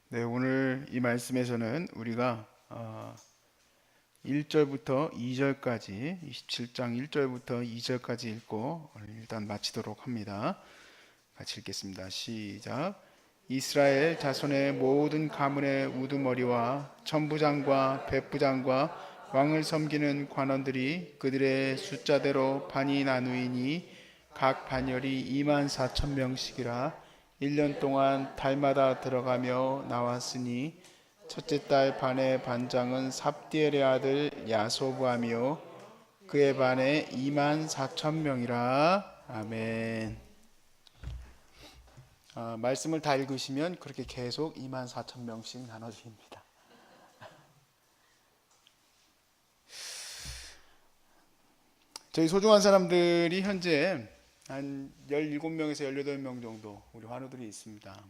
네, 오늘 이 말씀에서는 우리가 1절부터 2절까지 27장 1절부터 2절까지 읽고 오늘 일단 마치도록 합니다. 같이 읽겠습니다. 시작. 이스라엘 자손의 모든 가문의 우두머리와 천부장과 백부장과 왕을 섬기는 관원들이 그들의 숫자대로 반이 나누이니 각 반열이 24,000명씩이라 1년 동안 달마다 들어가며 나왔으니 첫째 달 반의 반장은 삽디엘의 아들 야소부하며 그의 반에 24,000명이라. 아멘. 말씀을 다 읽으시면 그렇게 계속 24,000명씩 나눠집니다. 저희 소중한 사람들이 현재 한 17명에서 18명 정도 우리 환우들이 있습니다.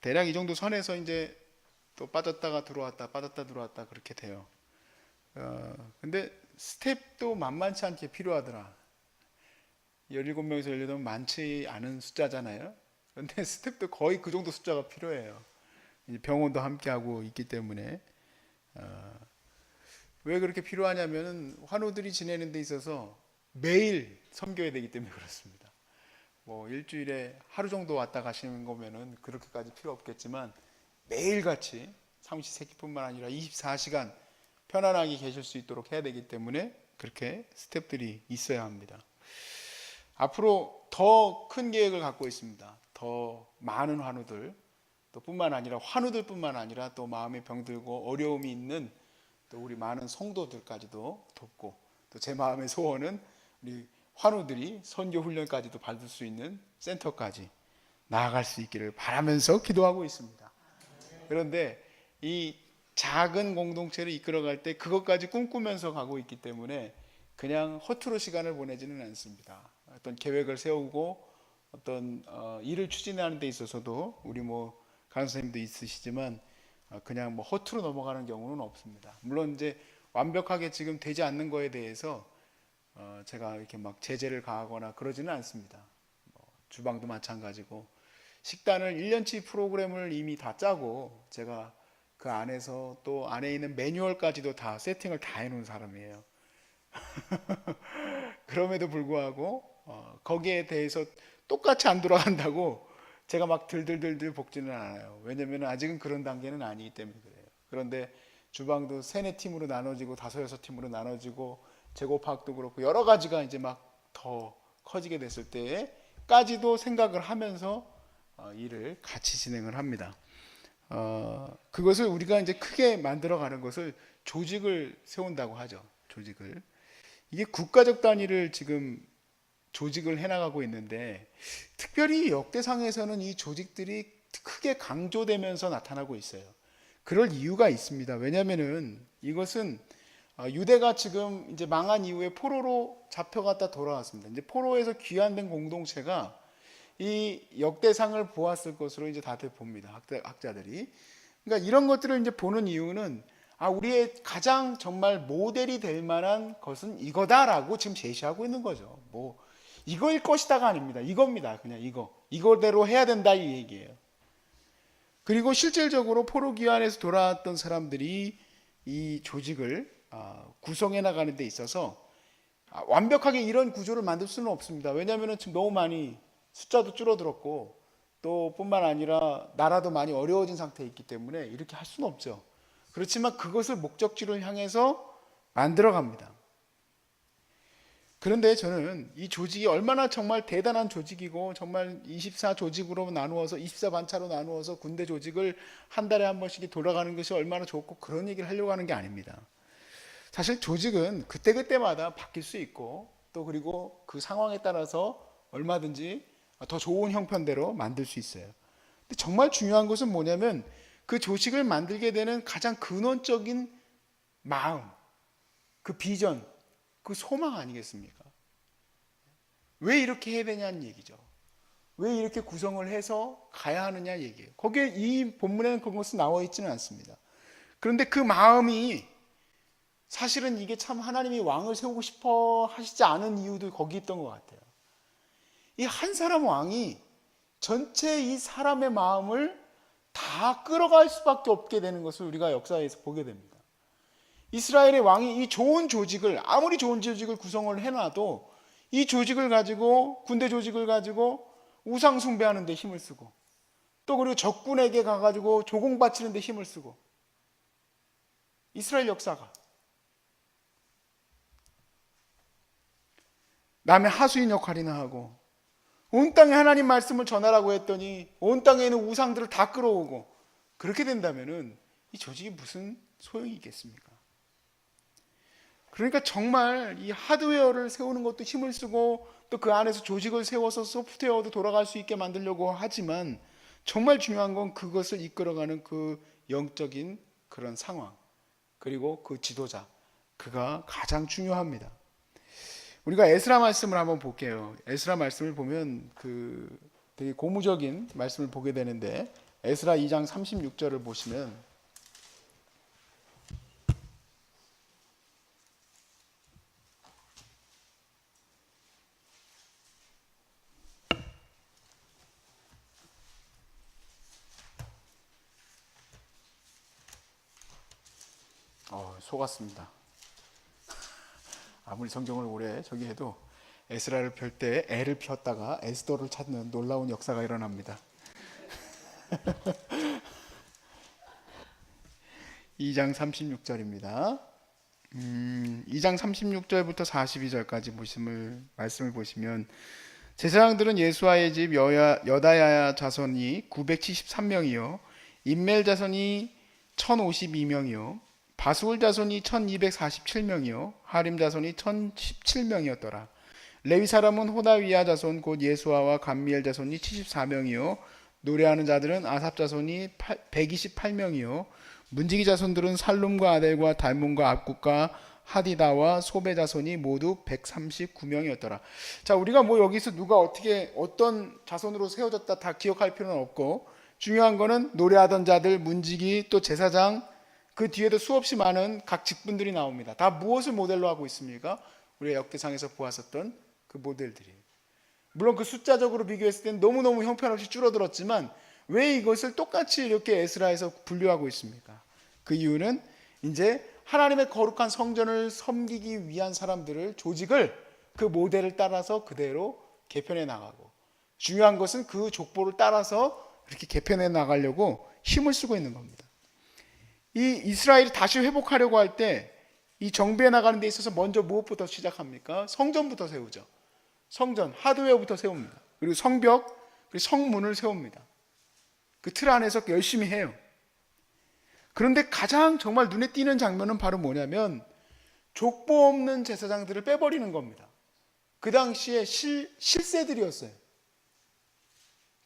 대략 이 정도 선에서 이제 또 빠졌다가 들어왔다 빠졌다 들어왔다 그렇게 돼요. 근데 스텝도 만만치 않게 필요하더라. 17명에서 18명 많지 않은 숫자잖아요. 그런데 스텝도 거의 그 정도 숫자가 필요해요. 이제 병원도 함께하고 있기 때문에. 왜 그렇게 필요하냐면은 환우들이 지내는 데 있어서 매일 섬겨야 되기 때문에 그렇습니다. 뭐 일주일에 하루 정도 왔다 가시는 거면은 그렇게까지 필요 없겠지만 매일같이 삼시세끼뿐만 아니라 24시간 편안하게 계실 수 있도록 해야 되기 때문에 그렇게 스태프들이 있어야 합니다. 앞으로 더 큰 계획을 갖고 있습니다. 더 많은 환우들 또 뿐만 아니라 환우들뿐만 아니라 또 마음에 병들고 어려움이 있는 또 우리 많은 성도들까지도 돕고 또 제 마음의 소원은 우리 환우들이 선교 훈련까지도 받을 수 있는 센터까지 나아갈 수 있기를 바라면서 기도하고 있습니다. 그런데 이 작은 공동체를 이끌어갈 때 그것까지 꿈꾸면서 가고 있기 때문에 그냥 허투루 시간을 보내지는 않습니다. 어떤 계획을 세우고 어떤 일을 추진하는 데 있어서도 우리 뭐 간호사님도 있으시지만 그냥 뭐 허투루 넘어가는 경우는 없습니다. 물론 이제 완벽하게 지금 되지 않는 거에 대해서 제가 이렇게 막 제재를 가하거나 그러지는 않습니다. 주방도 마찬가지고 식단을 1년치 프로그램을 이미 다 짜고 제가 그 안에서 또 안에 있는 매뉴얼까지도 다 세팅을 다 해놓은 사람이에요. 그럼에도 불구하고 거기에 대해서 똑같이 안 돌아간다고 제가 막 들들들들 볶지는 않아요. 왜냐면 아직은 그런 단계는 아니기 때문에 그래요. 그런데 주방도 3, 4팀으로 나눠지고 5, 6팀으로 나눠지고 재고 파악도 그렇고 여러 가지가 이제 막 더 커지게 됐을 때까지도 생각을 하면서 일을 같이 진행을 합니다. 그것을 우리가 이제 크게 만들어가는 것을 조직을 세운다고 하죠. 조직을. 이게 국가적 단위를 지금 조직을 해나가고 있는데 특별히 역대상에서는 이 조직들이 크게 강조되면서 나타나고 있어요. 그럴 이유가 있습니다. 왜냐하면은 이것은 유대가 지금 이제 망한 이후에 포로로 잡혀갔다 돌아왔습니다. 이제 포로에서 귀환된 공동체가 이 역대상을 보았을 것으로 이제 다들 봅니다. 학자들이. 그러니까 이런 것들을 이제 보는 이유는 우리의 가장 정말 모델이 될 만한 것은 이거다라고 지금 제시하고 있는 거죠. 뭐 이거일 것이다가 아닙니다. 이겁니다. 그냥 이거대로 해야 된다 이 얘기예요. 그리고 실질적으로 포로 귀환에서 돌아왔던 사람들이 이 조직을 구성해 나가는 데 있어서 완벽하게 이런 구조를 만들 수는 없습니다. 왜냐하면 지금 너무 많이 숫자도 줄어들었고 또 뿐만 아니라 나라도 많이 어려워진 상태에 있기 때문에 이렇게 할 수는 없죠. 그렇지만 그것을 목적지로 향해서 만들어 갑니다. 그런데 저는 이 조직이 얼마나 정말 대단한 조직이고 정말 24 조직으로 나누어서 24 반차로 나누어서 군대 조직을 한 달에 한 번씩 돌아가는 것이 얼마나 좋고 그런 얘기를 하려고 하는 게 아닙니다. 사실 조직은 그때그때마다 바뀔 수 있고 또 그리고 그 상황에 따라서 얼마든지 더 좋은 형편대로 만들 수 있어요. 근데 정말 중요한 것은 뭐냐면 그 조직을 만들게 되는 가장 근원적인 마음, 그 비전, 그 소망 아니겠습니까? 왜 이렇게 해야 되냐는 얘기죠. 왜 이렇게 구성을 해서 가야 하느냐 얘기예요. 거기에 이 본문에는 그것은 나와 있지는 않습니다. 그런데 그 마음이 사실은 이게 참 하나님이 왕을 세우고 싶어 하시지 않은 이유도 거기 있던 것 같아요. 이 한 사람 왕이 전체 이 사람의 마음을 다 끌어갈 수밖에 없게 되는 것을 우리가 역사에서 보게 됩니다. 이스라엘의 왕이 이 좋은 조직을, 아무리 좋은 조직을 구성을 해놔도 이 조직을 가지고, 군대 조직을 가지고 우상 숭배하는 데 힘을 쓰고, 또 그리고 적군에게 가가지고 조공 바치는 데 힘을 쓰고, 이스라엘 역사가 남의 하수인 역할이나 하고, 온 땅에 하나님 말씀을 전하라고 했더니 온 땅에 있는 우상들을 다 끌어오고, 그렇게 된다면은 이 조직이 무슨 소용이 있겠습니까? 그러니까 정말 이 하드웨어를 세우는 것도 힘을 쓰고, 또 그 안에서 조직을 세워서 소프트웨어도 돌아갈 수 있게 만들려고 하지만, 정말 중요한 건 그것을 이끌어가는 그 영적인 그런 상황, 그리고 그 지도자, 그가 가장 중요합니다. 우리가 에스라 말씀을 한번 볼게요. 에스라 말씀을 보면 되게 고무적인 말씀을 보게 되는데, 에스라 2장 36절을 보시면 속았습니다. 아무리 성경을 오래 저기 해도 에스라를 펼 때 애를 폈다가 에스더를 찾는 놀라운 역사가 일어납니다. 2장 36절입니다. 2장 36절부터 42절까지 말씀을 보시면, 제사장들은 예수아의 집 여다야 자손이 973명이요 임멜 자손이 1052명이요 바수울 자손이 1247명이요 하림 자손이 1017명이었더라. 레위 사람은 호다위야 자손 곧 예수아와 감미엘 자손이 74명이요 노래하는 자들은 아삽 자손이 128명이요 문지기 자손들은 살룸과 아델과 달문과 압국과 하디다와 소베 자손이 모두 139명이었더라. 자, 우리가 뭐 여기서 누가 어떻게 어떤 자손으로 세워졌다 다 기억할 필요는 없고, 중요한 거는 노래하던 자들, 문지기, 또 제사장, 그 뒤에도 수없이 많은 각 직분들이 나옵니다. 다 무엇을 모델로 하고 있습니까? 우리가 역대상에서 보았었던 그 모델들이에요. 물론 그 숫자적으로 비교했을 때는 너무너무 형편없이 줄어들었지만, 왜 이것을 똑같이 이렇게 에스라에서 분류하고 있습니까? 그 이유는 이제 하나님의 거룩한 성전을 섬기기 위한 사람들을, 조직을 그 모델을 따라서 그대로 개편해 나가고, 중요한 것은 그 족보를 따라서 이렇게 개편해 나가려고 힘을 쓰고 있는 겁니다. 이 이스라엘이 다시 회복하려고 할 때 이 정비해 나가는 데 있어서 먼저 무엇부터 시작합니까? 성전부터 세우죠. 성전, 하드웨어부터 세웁니다. 그리고 성벽, 그리고 성문을 세웁니다. 그 틀 안에서 열심히 해요. 그런데 가장 정말 눈에 띄는 장면은 바로 뭐냐면, 족보 없는 제사장들을 빼버리는 겁니다. 그 당시에 실세들이었어요.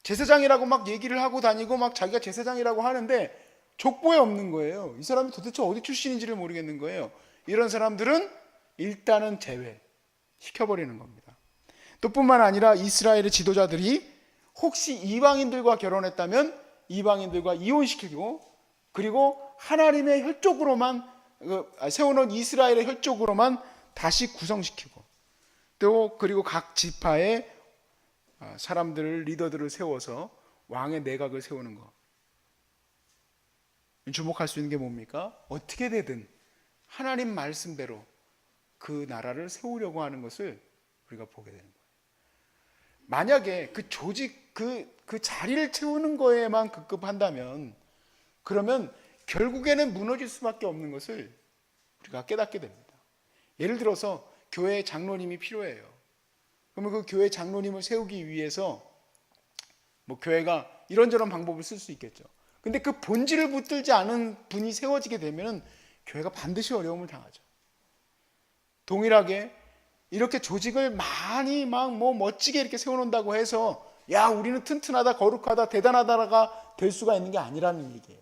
제사장이라고 막 얘기를 하고 다니고 막 자기가 제사장이라고 하는데 족보에 없는 거예요. 이 사람이 도대체 어디 출신인지를 모르겠는 거예요. 이런 사람들은 일단은 제외시켜버리는 겁니다. 또 뿐만 아니라 이스라엘의 지도자들이 혹시 이방인들과 결혼했다면 이방인들과 이혼시키고, 그리고 하나님의 혈족으로만 세워놓은 이스라엘의 혈족으로만 다시 구성시키고, 또 그리고 각 지파의 사람들을, 리더들을 세워서 왕의 내각을 세우는 것. 주목할 수 있는 게 뭡니까? 어떻게 되든 하나님 말씀대로 그 나라를 세우려고 하는 것을 우리가 보게 되는 거예요. 만약에 그 조직, 그 자리를 채우는 거에만 급급한다면, 그러면 결국에는 무너질 수밖에 없는 것을 우리가 깨닫게 됩니다. 예를 들어서 교회 장로님이 필요해요. 그러면 그 교회 장로님을 세우기 위해서 뭐 교회가 이런저런 방법을 쓸 수 있겠죠. 근데 그 본질을 붙들지 않은 분이 세워지게 되면 교회가 반드시 어려움을 당하죠. 동일하게 이렇게 조직을 많이 막 뭐 멋지게 이렇게 세워놓는다고 해서 야, 우리는 튼튼하다, 거룩하다, 대단하다가 될 수가 있는 게 아니라는 얘기예요.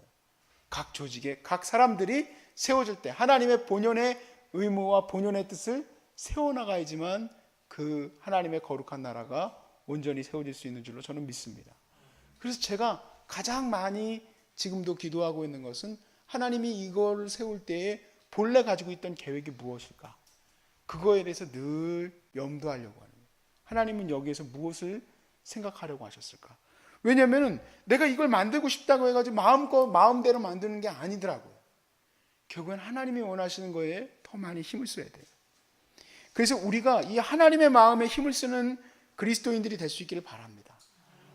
각 조직에 각 사람들이 세워질 때 하나님의 본연의 의무와 본연의 뜻을 세워나가야지만 그 하나님의 거룩한 나라가 온전히 세워질 수 있는 줄로 저는 믿습니다. 그래서 제가 가장 많이 지금도 기도하고 있는 것은, 하나님이 이걸 세울 때에 본래 가지고 있던 계획이 무엇일까? 그거에 대해서 늘 염두하려고 하는 거예요. 하나님은 여기에서 무엇을 생각하려고 하셨을까? 왜냐하면 내가 이걸 만들고 싶다고 해가지고 마음대로 만드는 게 아니더라고요. 결국엔 하나님이 원하시는 거에 더 많이 힘을 써야 돼요. 그래서 우리가 이 하나님의 마음에 힘을 쓰는 그리스도인들이 될 수 있기를 바랍니다.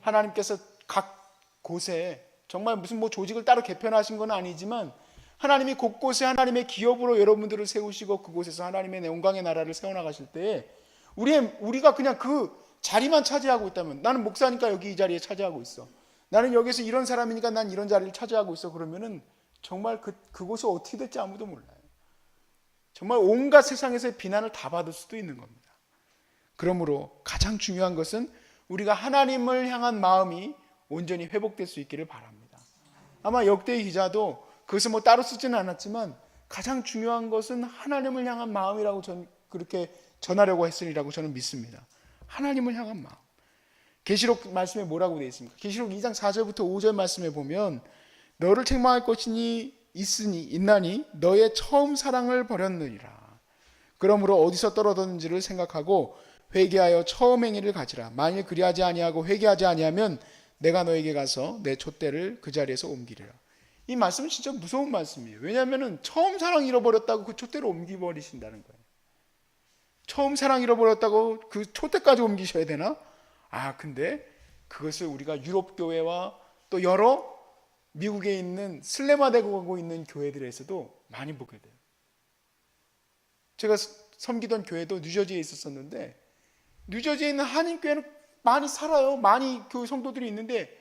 하나님께서 각 곳에 정말 무슨 조직을 따로 개편하신 건 아니지만 하나님이 곳곳에 하나님의 기업으로 여러분들을 세우시고 그곳에서 하나님의 영광의 나라를 세워나가실 때 우리가 그냥 그 자리만 차지하고 있다면, 나는 목사니까 여기 이 자리에 차지하고 있어, 나는 여기서 이런 사람이니까 난 이런 자리를 차지하고 있어, 그러면은 정말 그곳이 어떻게 될지 아무도 몰라요. 정말 온갖 세상에서의 비난을 다 받을 수도 있는 겁니다. 그러므로 가장 중요한 것은 우리가 하나님을 향한 마음이 온전히 회복될 수 있기를 바랍니다. 아마 역대의 기자도 그것을 따로 쓰지는 않았지만 가장 중요한 것은 하나님을 향한 마음이라고 저는 그렇게 전하려고 했으리라고 저는 믿습니다. 하나님을 향한 마음. 계시록 말씀에 뭐라고 되어 있습니까? 계시록 2장 4절부터 5절 말씀에 보면 너를 책망할 것이 있나니 너의 처음 사랑을 버렸느니라. 그러므로 어디서 떨어졌는지를 생각하고 회개하여 처음 행위를 가지라. 만일 그리하지 아니하고 회개하지 아니하면 내가 너에게 가서 내 촛대를 그 자리에서 옮기리라. 이 말씀은 진짜 무서운 말씀이에요. 왜냐하면 처음 사랑 잃어버렸다고 그 촛대를 옮겨버리신다는 거예요. 처음 사랑 잃어버렸다고 그 촛대까지 옮기셔야 되나? 근데 그것을 우리가 유럽 교회와 또 여러 미국에 있는 슬레마되고 있는 교회들에서도 많이 보게 돼요. 제가 섬기던 교회도 뉴저지에 있었었는데, 뉴저지에 있는 한인교회는 많이 살아요. 많이 그 성도들이 있는데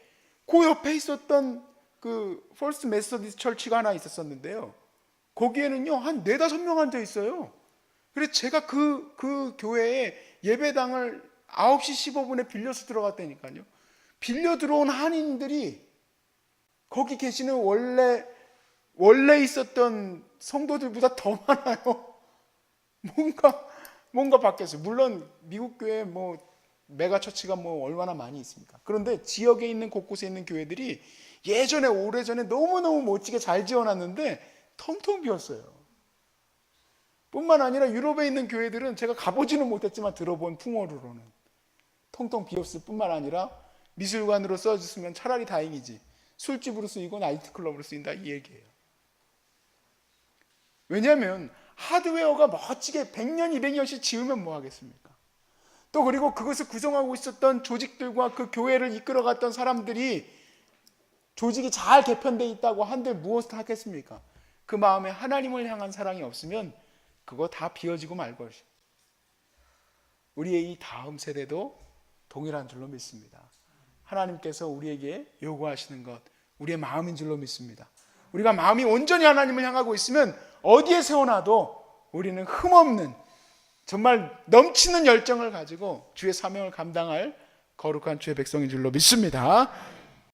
그 옆에 있었던 그 퍼스트 메서디스트 처치가 하나 있었었는데요. 거기에는요 한 4-5명 앉아 있어요. 그래서 제가 그 교회에 예배당을 9시 15분에 빌려서 들어갔다니까요. 빌려 들어온 한인들이 거기 계시는 원래 있었던 성도들보다 더 많아요. 뭔가 바뀌었어요. 물론 미국 교회 메가처치가 얼마나 많이 있습니까? 그런데 지역에 있는 곳곳에 있는 교회들이 오래전에 너무너무 멋지게 잘 지어놨는데 텅텅 비었어요. 뿐만 아니라 유럽에 있는 교회들은 제가 가보지는 못했지만 들어본 풍어로는 텅텅 비었을 뿐만 아니라 미술관으로 써졌으면 차라리 다행이지, 술집으로 쓰이고 나이트클럽으로 쓰인다 이 얘기예요. 왜냐하면 하드웨어가 멋지게 100년 200년씩 지으면 뭐 하겠습니까? 또 그리고 그것을 구성하고 있었던 조직들과 그 교회를 이끌어갔던 사람들이 조직이 잘 개편되어 있다고 한들 무엇을 하겠습니까? 그 마음에 하나님을 향한 사랑이 없으면 그거 다 비워지고 말 것이에요. 우리의 이 다음 세대도 동일한 줄로 믿습니다. 하나님께서 우리에게 요구하시는 것, 우리의 마음인 줄로 믿습니다. 우리가 마음이 온전히 하나님을 향하고 있으면 어디에 세워놔도 우리는 흠없는, 정말 넘치는 열정을 가지고 주의 사명을 감당할 거룩한 주의 백성인 줄로 믿습니다.